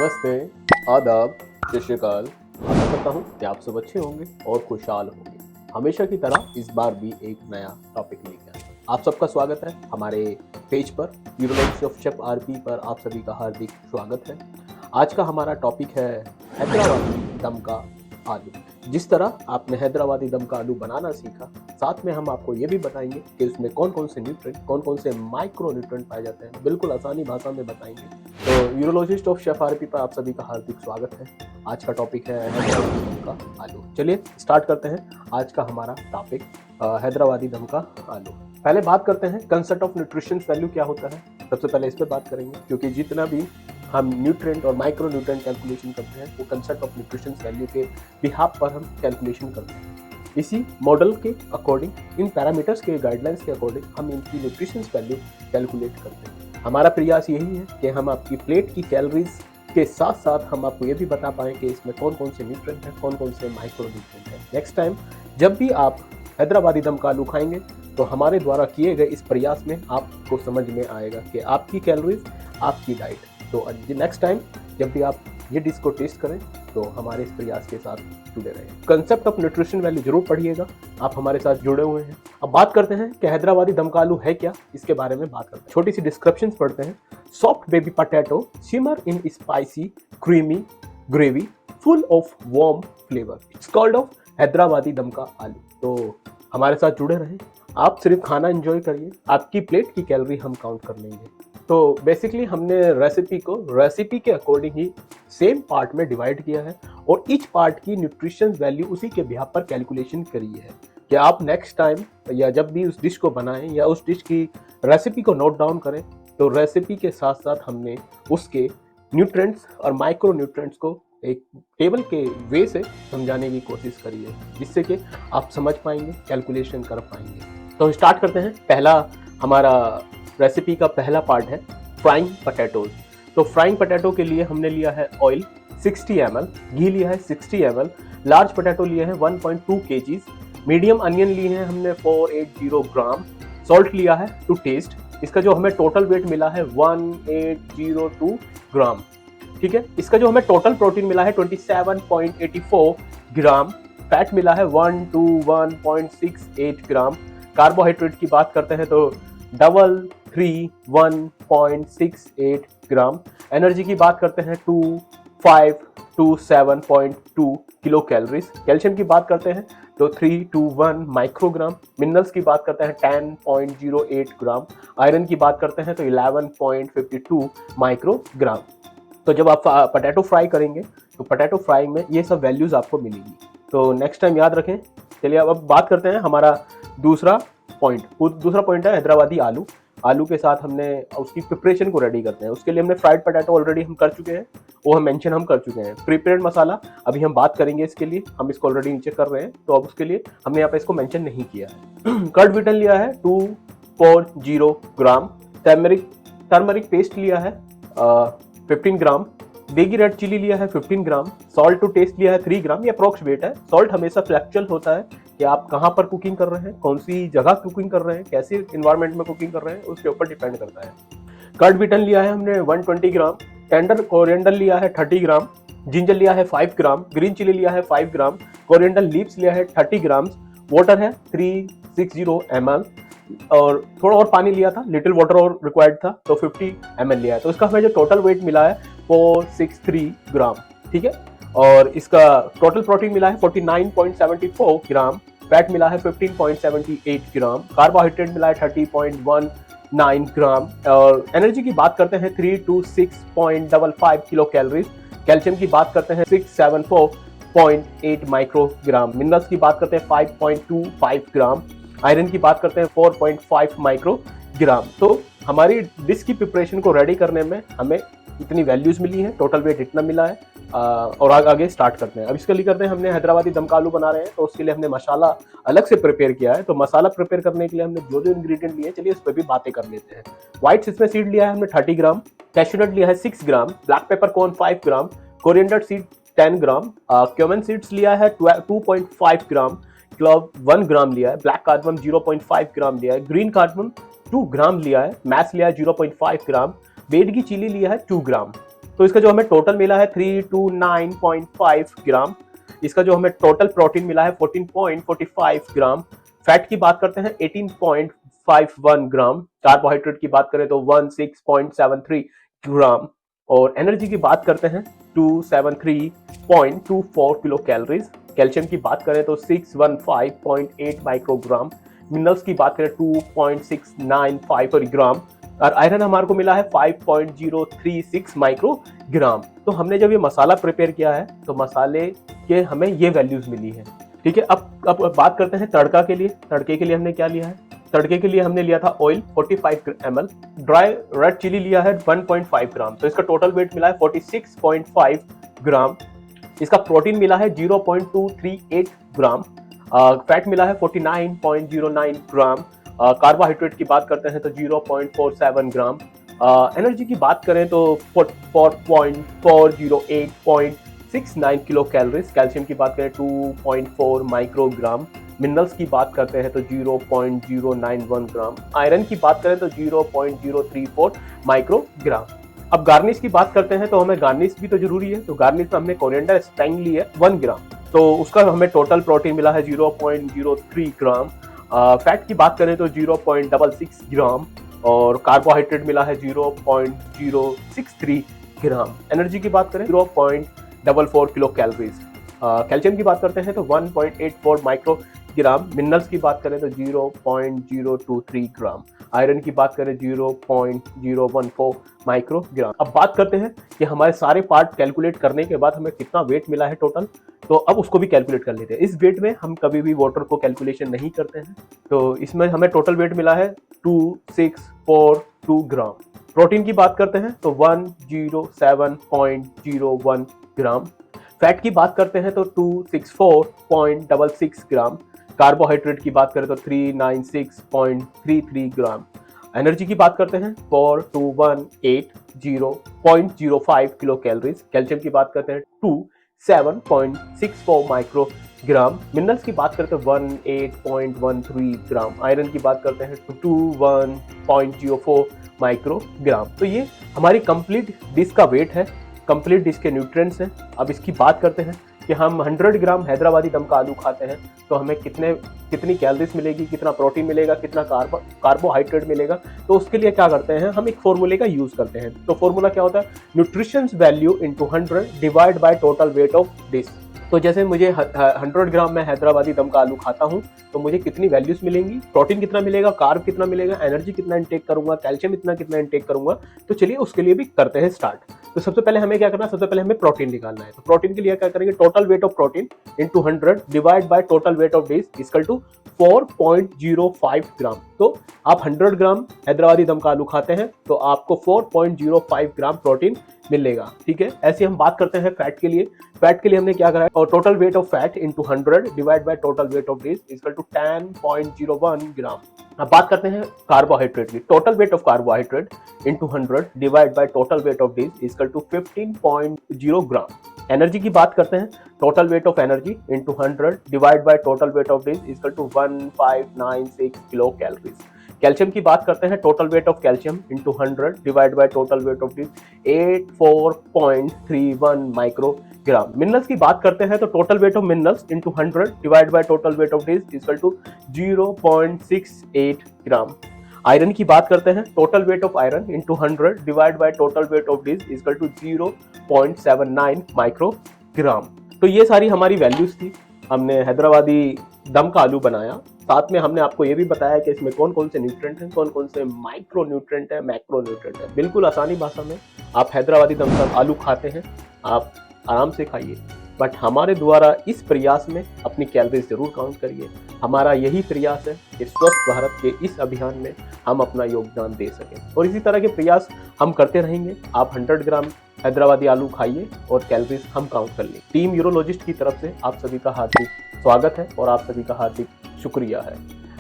नमस्ते, आदाब, जय श्री अकाल। आशा करता हूँ कि आप सब अच्छे होंगे और खुशहाल होंगे। हमेशा की तरह इस बार भी एक नया टॉपिक लेकर आए। आप सबका स्वागत है हमारे पेज पर, यूरोलॉजी ऑफ शेफ आरपी पर आप सभी का हार्दिक स्वागत है। आज का हमारा टॉपिक है हैदराबादी दम का आलू। जिस तरह आपने हैदराबादी दम का आलू बनाना सीखा, साथ में हम आपको ये भी बताएंगे कि उसमें कौन कौन से न्यूट्रिएंट, कौन कौन से माइक्रो न्यूट्रिएंट पाए जाते हैं, बिल्कुल आसानी भाषा में बताएंगे। तो यूरोलॉजिस्ट ऑफ शेफ आरपी पर आप सभी का हार्दिक स्वागत है। आज का टॉपिक है हैदराबादी दम का आलू। चलिए स्टार्ट करते हैं आज का हमारा टॉपिक, हैदराबादी दम का आलू। पहले बात करते हैं कंसेप्ट ऑफ न्यूट्रिशन वैल्यू क्या होता है। सबसे पहले इस पर बात करेंगे, क्योंकि जितना भी हम न्यूट्रिएंट और माइक्रो न्यूट्रिएंट कैलकुलेशन करते हैं वो कंसेप्ट ऑफ न्यूट्रिशन वैल्यू के बिहाफ पर हम कैलकुलेशन करते हैं। इसी मॉडल के अकॉर्डिंग, इन पैरामीटर्स के गाइडलाइंस के अकॉर्डिंग हम इनकी न्यूट्रिशन वैल्यू कैलकुलेट करते हैं। हमारा प्रयास यही है कि हम आपकी प्लेट की कैलोरीज के साथ साथ हम आपको ये भी बता पाएँ कि इसमें कौन कौन से न्यूट्रिएंट हैं, कौन कौन से माइक्रो न्यूट्रिएंट हैं। नेक्स्ट टाइम जब भी आप हैदराबादी दम का आलू खाएंगे तो हमारे द्वारा किए गए इस प्रयास में आपको समझ में आएगा कि आपकी कैलोरीज, आपकी डाइट। तो नेक्स्ट टाइम जब भी आप ये डिश को टेस्ट करें तो हमारे इस प्रयास के साथ जुड़े रहें। कंसेप्ट ऑफ न्यूट्रिशन वैल्यू जरूर पढ़िएगा, आप हमारे साथ जुड़े हुए हैं। अब बात करते हैं कि हैदराबादी दम का आलू है क्या, इसके बारे में बात करते हैं। छोटी सी डिस्क्रिप्शन पढ़ते हैं। Soft baby potato simmer in spicy creamy gravy full of warm flavour, it's called of Hyderabadi दम का आलू। तो हमारे साथ जुड़े रहें, आप सिर्फ खाना एंजॉय करिए, आपकी प्लेट की कैलोरी हम काउंट कर लेंगे। तो बेसिकली हमने रेसिपी के अकॉर्डिंग ही सेम पार्ट में डिवाइड किया है और ईच पार्ट की न्यूट्रिशन वैल्यू उसी के बिहाफ पर कैलकुलेशन करी है कि आप नेक्स्ट टाइम या जब भी उस डिश को बनाएं या उस डिश की रेसिपी को नोट डाउन करें तो रेसिपी के साथ साथ हमने उसके न्यूट्रिएंट्स और माइक्रो न्यूट्रिएंट्स को एक टेबल के वे से समझाने की कोशिश करी है, जिससे कि आप समझ पाएंगे, कैलकुलेशन कर पाएंगे। तो स्टार्ट करते हैं। पहला हमारा रेसिपी का पहला पार्ट है फ्राइंग पोटैटोज। तो फ्राइंग पोटैटो के लिए हमने लिया है ऑयल 60 ml, घी लिया है 60 ml, लार्ज पोटैटो लिए हैं 1.2 kg, मीडियम अनियन लिए हैं हमने 480 ग्राम, सॉल्ट लिया है टू टेस्ट। इसका जो हमें टोटल वेट मिला है 1802 ग्राम, ठीक है। इसका जो हमें टोटल प्रोटीन मिला है 27.84 ग्राम, फैट मिला है 121.68 ग्राम। कार्बोहाइड्रेट की बात करते हैं तो 331.68 ग्राम। एनर्जी की बात करते हैं 2527.2 किलो कैलोरीज। कैल्शियम की बात करते हैं तो 321 माइक्रोग्राम। मिनरल्स की बात करते हैं 10.08 ग्राम। आयरन की बात करते हैं तो 11.52 माइक्रोग्राम। तो जब आप पोटैटो फ्राई करेंगे तो पोटैटो फ्राई में ये सब वैल्यूज आपको मिलेंगी। तो नेक्स्ट टाइम याद रखें। चलिए अब बात करते हैं हमारा दूसरा पॉइंट है हैदराबादी आलू। आलू के साथ हमने उसकी प्रिपरेशन को रेडी करते हैं। उसके लिए हमने फ्राइड पोटैटो ऑलरेडी हम कर चुके हैं, वो हम मेंशन हम कर चुके हैं। प्रिपेयर्ड मसाला अभी हम बात करेंगे, इसके लिए हम इसको ऑलरेडी नीचे कर रहे हैं, तो अब उसके लिए हमने यहाँ पे इसको मेंशन नहीं किया है। कर्ड व्हीटन लिया है 240 ग्राम, टर्मरिक पेस्ट लिया है 15 ग्राम, बेगी रेड चिली लिया है 15 ग्राम, सॉल्ट टू टेस्ट लिया है 3 ग्राम। ये अप्रोक्स वेट है। सॉल्ट हमेशा फ्लैक्चुअल होता है कि आप कहाँ पर कुकिंग कर रहे हैं, कौन सी जगह कुकिंग कर रहे हैं, कैसे इन्वायरमेंट में कुकिंग कर रहे हैं, उसके ऊपर डिपेंड करता है। कर्ड व्हीटन लिया है हमने 120 ग्राम, टेंडर कोरिएंडर लिया है 30 ग्राम, जिंजर लिया है 5 ग्राम, ग्रीन चिली लिया है 5 ग्राम, कोरिएंडर लीव्स लिया है 30 ग्राम, वाटर है 360 ml और थोड़ा और पानी लिया था, लिटिल वाटर और रिक्वायर्ड था तो 50 ml लिया है। तो इसका हमें जो टोटल वेट मिला है 463 ग्राम, ठीक है। और इसका टोटल प्रोटीन मिला है 49.74 ग्राम, फैट मिला है 15.78 ग्राम, कार्बोहाइड्रेट मिला है 30.19 ग्राम और एनर्जी की बात करते हैं 326.55 किलो कैलोरीज। कैल्शियम की बात करते हैं 674.8 माइक्रोग्राम। मिनरल्स की बात करते हैं 5.25 ग्राम। आयरन की बात करते हैं 4.5 माइक्रोग्राम। तो हमारी डिश की प्रिपरेशन को रेडी करने में हमें इतनी वैल्यूज मिली है, टोटल वेट इतना मिला है। और आगे स्टार्ट करते हैं। अब इसके लिए करते हैं, हमने हैदराबादी दम का आलू बना रहे हैं तो उसके लिए हमने मसाला अलग से प्रिपेयर किया है। तो मसाला प्रिपेयर करने के लिए हमने जो जो इंग्रेडिएंट लिए, चलिए उस पर भी बातें कर लेते हैं। व्हाइट सिसमे सीड लिया है हमने 30 ग्राम, कैश्यू नट लिया है 6 ग्राम, ब्लैक पेपर कॉर्न 5 ग्राम, कोरिएंडर सीड 10 ग्राम, क्यूमिन सीड्स लिया है 2.5 ग्राम, क्लव 1 ग्राम लिया है, ब्लैक कार्डमम 0.5 ग्राम लिया है, ग्रीन कार्डमम 2 ग्राम लिया है, मैस लिया है 0.5 ग्राम, बेडगी चिली लिया है 2 ग्राम। तो इसका जो हमें टोटल मिला है 329.5 ग्राम। इसका जो हमें टोटल प्रोटीन मिला है 14.45 ग्राम। फैट की बात करते हैं 18.51 ग्राम। कार्बोहाइड्रेट की बात करें तो 16.73 ग्राम। और एनर्जी की बात करते हैं 273.24 किलो कैलोरीज। कैल्शियम की बात करें तो 615.8 माइक्रोग्राम। मिनरल्स की बात करें 2.695 ग्राम। और आयरन हमारे को मिला है 5.036 माइक्रोग्राम। तो हमने जब ये मसाला प्रिपेयर किया है तो मसाले के हमें ये वैल्यूज मिली है। ठीक है, अब बात करते हैं तड़का के लिए। तड़के के लिए हमने क्या लिया है? तड़के के लिए हमने लिया था oil 45 ml, dry red chilli लिया है 1.5 ग्राम। तो इसका टोटल वेट मिला है 46.5 ग्राम। इसका प्रोटीन मिला है 0.238 ग्राम। फैट मिला है 49.09 ग्राम। कार्बोहाइड्रेट की बात करते हैं तो 0.47 ग्राम। एनर्जी की बात करें तो 4.408.69 किलो कैलोरीज। कैल्शियम की बात करें 2.4 माइक्रोग्राम। मिनरल्स की बात करते हैं तो 0.091 ग्राम। आयरन की बात करें तो 0.034 माइक्रोग्राम। अब गार्निश की बात करते हैं तो हमें गार्निश भी तो जरूरी है। तो गार्निश में हमने कोरिएंडर स्टैंग ली है 1 ग्राम। तो उसका हमें टोटल प्रोटीन मिला है 0.03 ग्राम। फैट की बात करें तो 0.66 ग्राम। और कार्बोहाइड्रेट मिला है 0.063 ग्राम। एनर्जी की बात करें 0.44 किलो कैलोरीज। कैल्शियम की बात करते हैं तो 1.84 माइक्रोग्राम। मिनरल्स की बात करें तो 0.023 ग्राम। आयरन की बात करें 0.014 माइक्रोग्राम। अब बात करते हैं कि हमारे सारे पार्ट कैलकुलेट करने के बाद हमें कितना वेट मिला है टोटल। तो अब उसको भी कैलकुलेट कर लेते हैं। इस वेट में हम कभी भी वाटर को कैलकुलेशन नहीं करते हैं। तो इसमें हमें टोटल वेट मिला है 2642 ग्राम। प्रोटीन की बात करते हैं तो 107.01 ग्राम। फैट की बात करते हैं तो 264.66 ग्राम। कार्बोहाइड्रेट की बात करें तो 396.33 ग्राम। एनर्जी की बात करते हैं 4218.05 किलो कैलोरीज। कैल्शियम की बात करते हैं 27.64 माइक्रोग्राम। मिनरल्स की बात करते हैं 18.13 ग्राम। आयरन की बात करते हैं 21.04 माइक्रोग्राम। तो ये हमारी कंप्लीट डिश का वेट है, कंप्लीट डिश के न्यूट्रिएंट्स हैं। अब इसकी बात करते हैं कि हम 100 ग्राम हैदराबादी दम का आलू खाते हैं तो हमें कितनी कैलोरीज मिलेगी, कितना प्रोटीन मिलेगा, कितना कार्बोहाइड्रेट मिलेगा। तो उसके लिए क्या करते हैं, हम एक फॉर्मूले का यूज करते हैं। तो फॉर्मूला क्या होता है? Nutrition value into 100 divide by total weight of dish. तो जैसे मुझे 100 ग्राम में हैदराबादी दम का आलू खाता हूँ तो मुझे कितनी वैल्यूज मिलेंगी, प्रोटीन कितना मिलेगा, कार्ब कितना मिलेगा, एनर्जी कितना इंटेक करूंगा, कैल्शियम कितना इंटेक करूंगा। तो चलिए उसके लिए भी करते हैं स्टार्ट। तो सबसे पहले हमें क्या करना है? सबसे पहले हमें प्रोटीन निकालना है। तो प्रोटीन के लिए क्या करेंगे? Total weight of protein into 100 divide by total weight of dish equal to 4.05 gram. तो आप 100 ग्राम हैदराबादी दम का आलू खाते हैं तो आपको 4.05 ग्राम प्रोटीन मिलेगा। ठीक है, ऐसे हम बात करते हैं फैट के लिए। फैट के लिए हमने क्या करा है? और total weight of fat into 100 divide by total weight of dish equal to 10.01 gram. अब बात करते हैं कार्बोहाइड्रेट की। Total weight of carbohydrate into 100 divide by total weight of dish equal to 15.0 gram. Energy की बात करते हैं। Total weight of energy into 100 divide by total weight of dish equal to 1596 kilo calories. Calcium की बात करते हैं। Total weight of calcium into 100 divide by total weight of dish 84.31 microgram. Minerals की बात करते हैं तो total weight of minerals into 100 divide by total weight of dish equal to 0.68 gram. Iron की बात करते हैं। Total weight of iron into 100 divide by total weight of dish equal to 0.79 microgram. तो ये सारी हमारी वैल्यूज थी। हमने हैदराबादी दम का आलू बनाया, साथ में हमने आपको ये भी बताया कि इसमें कौन कौन से न्यूट्रिएंट हैं, कौन कौन से माइक्रो न्यूट्रिएंट है, मैक्रो न्यूट्रिएंट है। बिल्कुल आसानी भाषा में आप हैदराबादी दम का आलू खाते हैं, आप आराम से खाइए, बट हमारे द्वारा इस प्रयास में अपनी कैलोरीज जरूर काउंट करिए। हमारा यही प्रयास है कि स्वस्थ भारत के इस अभियान में हम अपना योगदान दे सकें और इसी तरह के प्रयास हम करते रहेंगे। आप 100 ग्राम हैदराबादी आलू खाइए और कैलोरीज हम काउंट कर लें। टीम यूरोलॉजिस्ट की तरफ से आप सभी का हार्दिक स्वागत है और आप सभी का हार्दिक शुक्रिया है।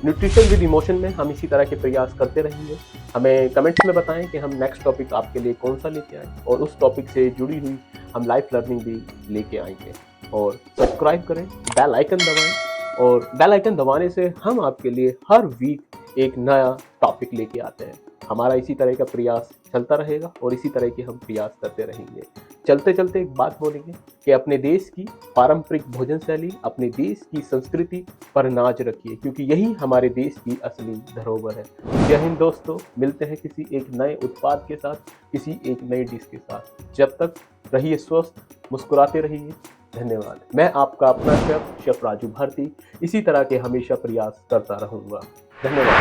न्यूट्रिशन विद इमोशन में हम इसी तरह के प्रयास करते रहेंगे। हमें कमेंट्स में बताएं कि हम नेक्स्ट टॉपिक आपके लिए कौन सा लेके आए और उस टॉपिक से जुड़ी हुई हम लाइफ लर्निंग भी लेके आएंगे। और सब्सक्राइब करें, बेल आइकन दबाएं और बेल आइकन दबाने से हम आपके लिए हर वीक एक नया टॉपिक लेके आते हैं। हमारा इसी तरह का प्रयास चलता रहेगा और इसी तरह के हम प्रयास करते रहेंगे। चलते चलते एक बात बोलेंगे कि अपने देश की पारंपरिक भोजन शैली, अपने देश की संस्कृति पर नाज रखिए, क्योंकि यही हमारे देश की असली धरोहर है। जय हिंद दोस्तों, मिलते हैं किसी एक नए उत्पाद के साथ, किसी एक नई डिश के साथ। जब तक रहिए स्वस्थ, मुस्कुराते रहिए। धन्यवाद। मैं आपका अपना शेफ राजू भारती इसी तरह के हमेशा प्रयास करता रहूंगा। धन्यवाद।